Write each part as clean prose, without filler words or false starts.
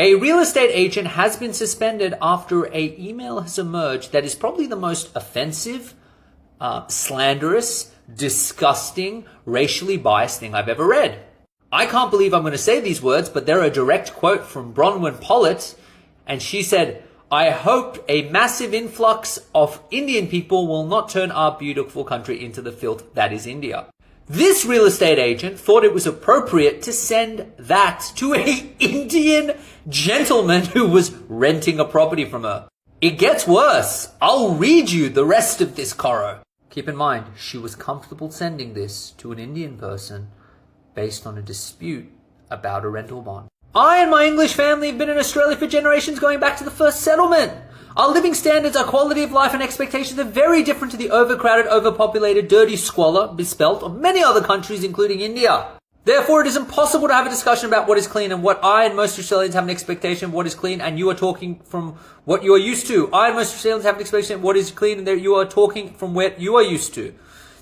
A real estate agent has been suspended after an email has emerged that is probably the most offensive, slanderous, disgusting, racially biased thing I've ever read. I can't believe I'm going to say these words, but they're a direct quote from Bronwyn Pollitt, and she said, "I hope a massive influx of Indian people will not turn our beautiful country into the filth that is India." This real estate agent thought it was appropriate to send that to an Indian gentleman who was renting a property from her. It gets worse. I'll read you the rest of this, Coro. Keep in mind, she was comfortable sending this to an Indian person based on a dispute about a rental bond. I and my English family have been in Australia for generations, going back to the first settlement. Our living standards, our quality of life and expectations are very different to the overcrowded, overpopulated, dirty squalor, misspelt, of many other countries, including India. Therefore, it is impossible to have a discussion about what is clean and what I and most Australians have an expectation of what is clean, and you are talking from what you are used to. I and most Australians have an expectation of what is clean, and you are talking from what you are used to.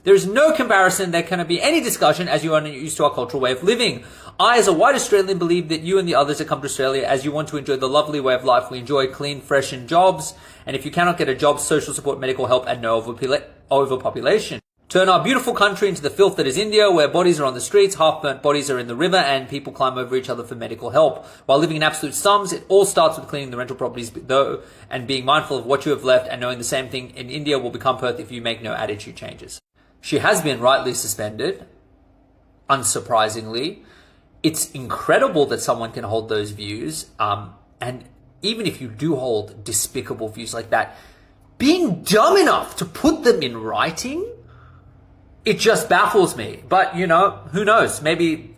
There is no comparison. There cannot be any discussion, as you are not used to our cultural way of living. I, as a white Australian, believe that you and the others that come to Australia, as you want to enjoy the lovely way of life we enjoy, clean, fresh, and jobs. And if you cannot get a job, social support, medical help, and no overpopulation. Turn our beautiful country into the filth that is India, where bodies are on the streets, half-burnt bodies are in the river, and people climb over each other for medical help. While living in absolute slums, it all starts with cleaning the rental properties, though, and being mindful of what you have left, and knowing the same thing in India will become Perth if you make no attitude changes. She has been rightly suspended, unsurprisingly. It's incredible that someone can hold those views, and even if you do hold despicable views like that, being dumb enough to put them in writing, it just baffles me. But, who knows? Maybe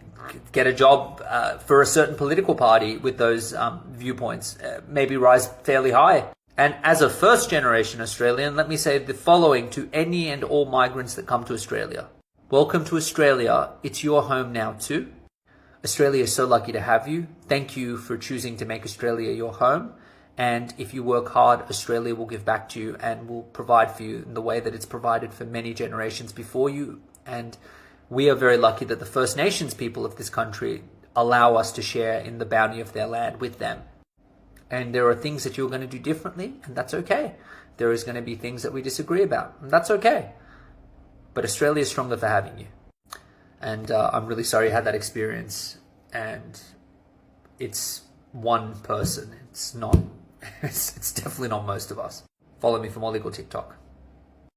get a job for a certain political party with those viewpoints, maybe rise fairly high. And as a first-generation Australian, let me say the following to any and all migrants that come to Australia. Welcome to Australia. It's your home now too. Australia is so lucky to have you. Thank you for choosing to make Australia your home. And if you work hard, Australia will give back to you and will provide for you in the way that it's provided for many generations before you. And we are very lucky that the First Nations people of this country allow us to share in the bounty of their land with them. And there are things that you're going to do differently, and that's okay. There is going to be things that we disagree about, and that's okay. But Australia is stronger for having you. And I'm really sorry you had that experience. And it's one person. It's not. It's definitely not most of us. Follow me for more legal TikTok.